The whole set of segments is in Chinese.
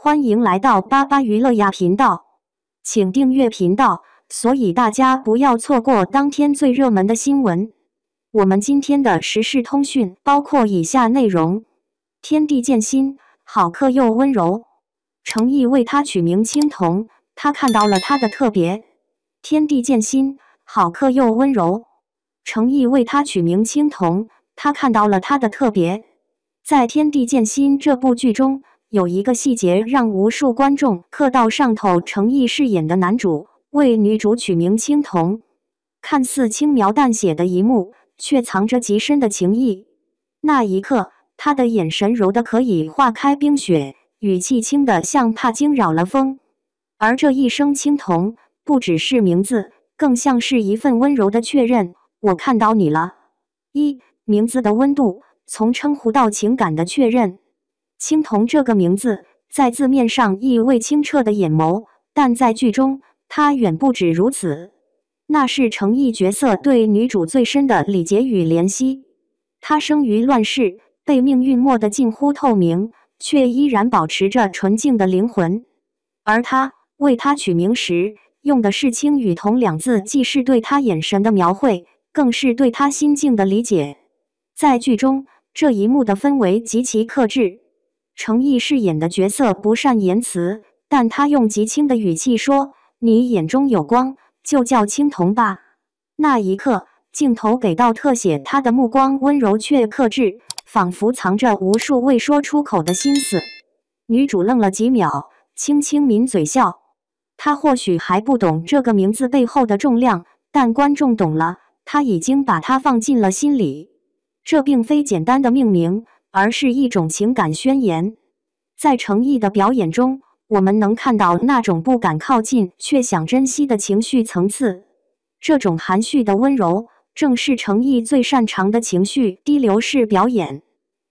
欢迎来到巴巴娱乐呀频道，请订阅频道，所以大家不要错过当天最热门的新闻。我们今天的时事通讯包括以下内容：天地渐新，好客又温柔，诚意为他取名青铜，他看到了他的特别。天地渐新，好客又温柔，诚意为他取名青铜，他看到了他的特别。在《天地渐新》这部剧中，有一个细节让无数观众磕到上头。程毅饰演的男主为女主取名青铜，看似轻描淡写的一幕，却藏着极深的情意。那一刻，他的眼神柔得可以化开冰雪，语气轻得像怕惊扰了风。而这一声青铜，不只是名字，更像是一份温柔的确认：我看到你了。名字的温度，从称呼到情感的确认。青铜这个名字在字面上意味清澈的眼眸，但在剧中它远不止如此。那是程毅角色对女主最深的理解与怜惜。他生于乱世，被命运磨得近乎透明，却依然保持着纯净的灵魂。而他为他取名时用的是青与铜两字，既是对他眼神的描绘，更是对他心境的理解。在剧中，这一幕的氛围极其克制。程毅饰演的角色不善言辞，但他用极轻的语气说：“你眼中有光，就叫青铜吧。”那一刻，镜头给到特写，他的目光温柔却克制，仿佛藏着无数未说出口的心思。女主愣了几秒，轻轻抿嘴笑。她或许还不懂这个名字背后的重量，但观众懂了，她已经把它放进了心里。这并非简单的命名，而是一种情感宣言。在程毅的表演中，我们能看到那种不敢靠近却想珍惜的情绪层次。这种含蓄的温柔，正是程毅最擅长的情绪滴流式表演。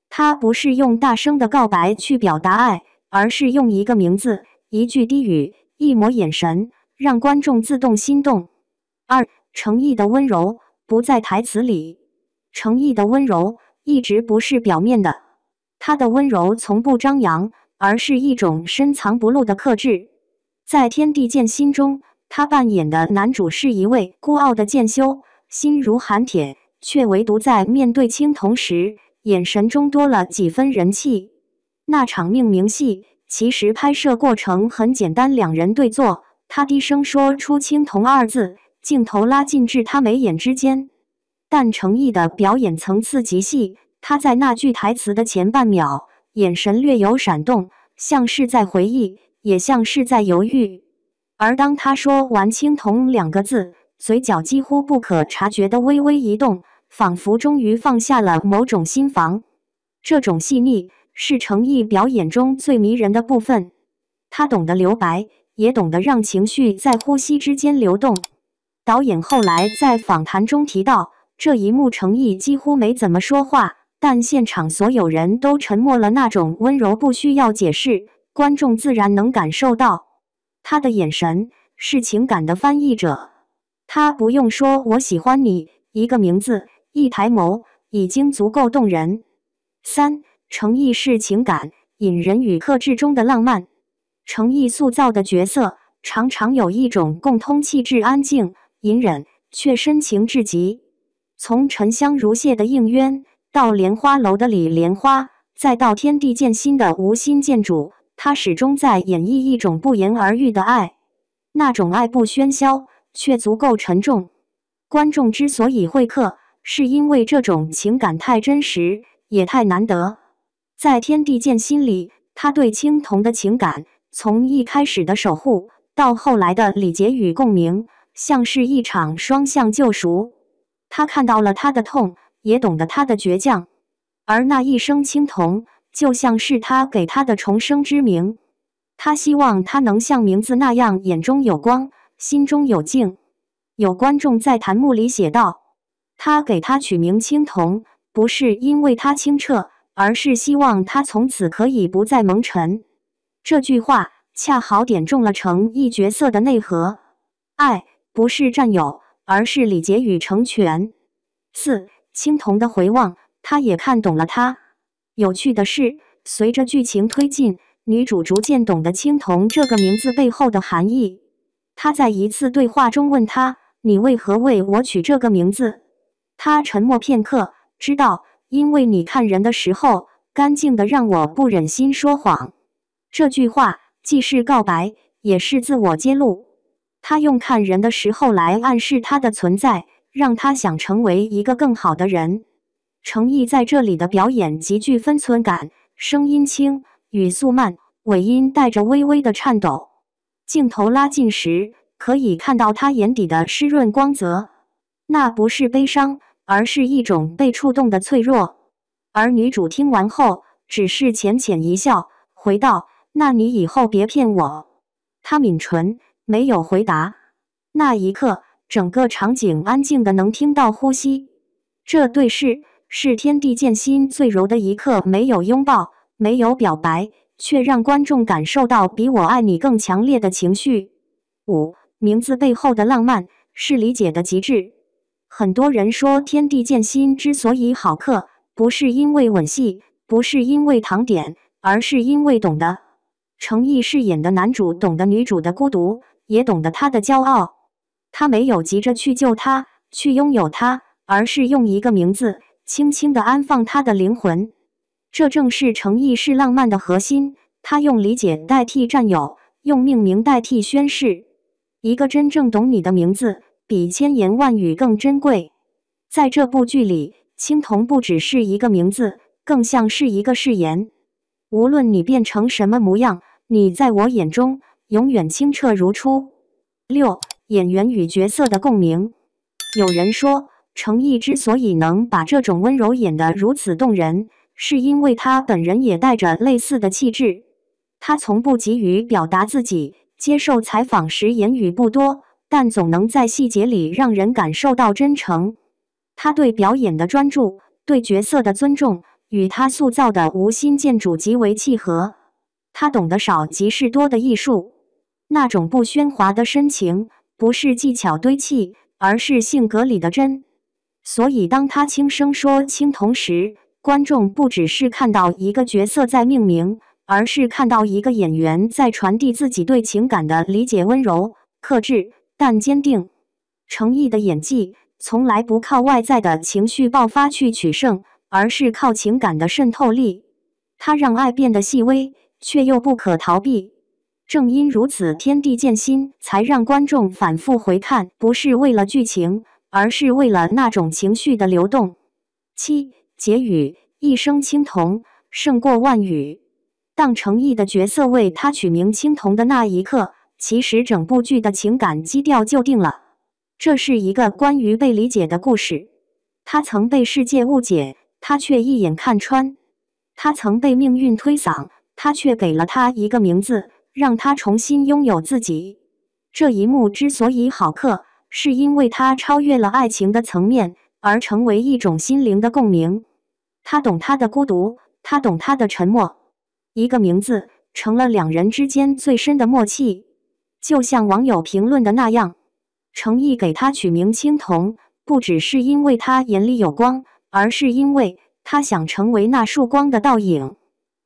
他不是用大声的告白去表达爱，而是用一个名字、一句低语、一抹眼神，让观众自动心动。程毅的温柔不在台词里。程毅的温柔一直不是表面的，他的温柔从不张扬，而是一种深藏不露的克制。在《天地渐新》中，他扮演的男主是一位孤傲的剑修，心如寒铁，却唯独在面对青铜时，眼神中多了几分人气。那场命名戏其实拍摄过程很简单，两人对坐，他低声说出青铜二字，镜头拉近至他眉眼之间。但程毅的表演层次极细，他在那句台词的前半秒，眼神略有闪动，像是在回忆，也像是在犹豫。而当他说完青铜两个字，嘴角几乎不可察觉的微微一动，仿佛终于放下了某种心防。这种细腻是程毅表演中最迷人的部分。他懂得留白，也懂得让情绪在呼吸之间流动。导演后来在访谈中提到，这一幕程毅几乎没怎么说话，但现场所有人都沉默了，那种温柔不需要解释，观众自然能感受到。他的眼神是情感的翻译者，他不用说我喜欢你，一个名字，一抬眸，已经足够动人。程毅是情感隐忍与克制中的浪漫。程毅塑造的角色常常有一种共通气质，安静隐忍，却深情至极。从沉香如屑的应渊，到莲花楼的李莲花，再到天地渐新的无心建筑，他始终在演绎一种不言而喻的爱。那种爱不喧嚣，却足够沉重。观众之所以会哭，是因为这种情感太真实，也太难得。在天地渐新里，他对青铜的情感，从一开始的守护，到后来的理解与共鸣，像是一场双向救赎。他看到了他的痛，也懂得他的倔强，而那一声青铜，就像是他给他的重生之名。他希望他能像名字那样，眼中有光，心中有静。有观众在弹幕里写道，他给他取名青铜，不是因为他清澈，而是希望他从此可以不再蒙尘。这句话恰好点中了程毅角色的内核。爱不是占有，而是理解与成全。青铜的回望，他也看懂了他。有趣的是，随着剧情推进，女主逐渐懂得青铜这个名字背后的含义。她在一次对话中问他：“你为何为我取这个名字？”他沉默片刻，知道，因为你看人的时候，干净的让我不忍心说谎。这句话既是告白，也是自我揭露。他用看人的时候来暗示他的存在，让他想成为一个更好的人。程毅在这里的表演极具分寸感，声音轻，语速慢，尾音带着微微的颤抖。镜头拉近时，可以看到他眼底的湿润光泽，那不是悲伤，而是一种被触动的脆弱。而女主听完后，只是浅浅一笑，回道：“那你以后别骗我。”他抿唇，没有回答。那一刻，整个场景安静的能听到呼吸。这对视是天地间心最柔的一刻，没有拥抱，没有表白，却让观众感受到比我爱你更强烈的情绪。5. 名字背后的浪漫是理解的极致。很多人说天地间心之所以好磕，不是因为吻戏，不是因为糖点，而是因为懂得。程毅饰演的男主懂得女主的孤独，也懂得她的骄傲。他没有急着去救她，去拥有她，而是用一个名字轻轻地安放她的灵魂。这正是程毅是浪漫的核心。他用理解代替占有，用命名代替宣誓。一个真正懂你的名字，比千言万语更珍贵。在这部剧里，青铜不只是一个名字，更像是一个誓言。无论你变成什么模样，你在我眼中永远清澈如初。6. 演员与角色的共鸣。有人说，程毅之所以能把这种温柔演得如此动人，是因为他本人也带着类似的气质。他从不急于表达自己，接受采访时言语不多，但总能在细节里让人感受到真诚。他对表演的专注，对角色的尊重，与他塑造的无心建筑极为契合。他懂得少即是多的艺术，那种不喧哗的深情，不是技巧堆砌，而是性格里的真。所以当他轻声说青铜时，观众不只是看到一个角色在命名，而是看到一个演员在传递自己对情感的理解，温柔、克制，但坚定。程毅的演技从来不靠外在的情绪爆发去取胜，而是靠情感的渗透力。他让爱变得细微，却又不可逃避。正因如此，天地间心才让观众反复回看，不是为了剧情，而是为了那种情绪的流动。7. 结语：一声青铜胜过万语。当程毅的角色为他取名青铜的那一刻，其实整部剧的情感基调就定了。这是一个关于被理解的故事。他曾被世界误解，他却一眼看穿；他曾被命运推搡，他却给了他一个名字，让他重新拥有自己。这一幕之所以好磕，是因为它超越了爱情的层面，而成为一种心灵的共鸣。他懂他的孤独，他懂他的沉默。一个名字成了两人之间最深的默契。就像网友评论的那样，程毅给他取名青铜，不只是因为他眼里有光，而是因为他想成为那束光的倒影。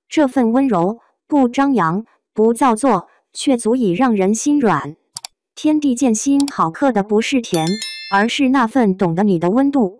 这份温柔，不张扬，不造作，却足以让人心软。天地间心好磕的不是甜，而是那份懂得你的温度。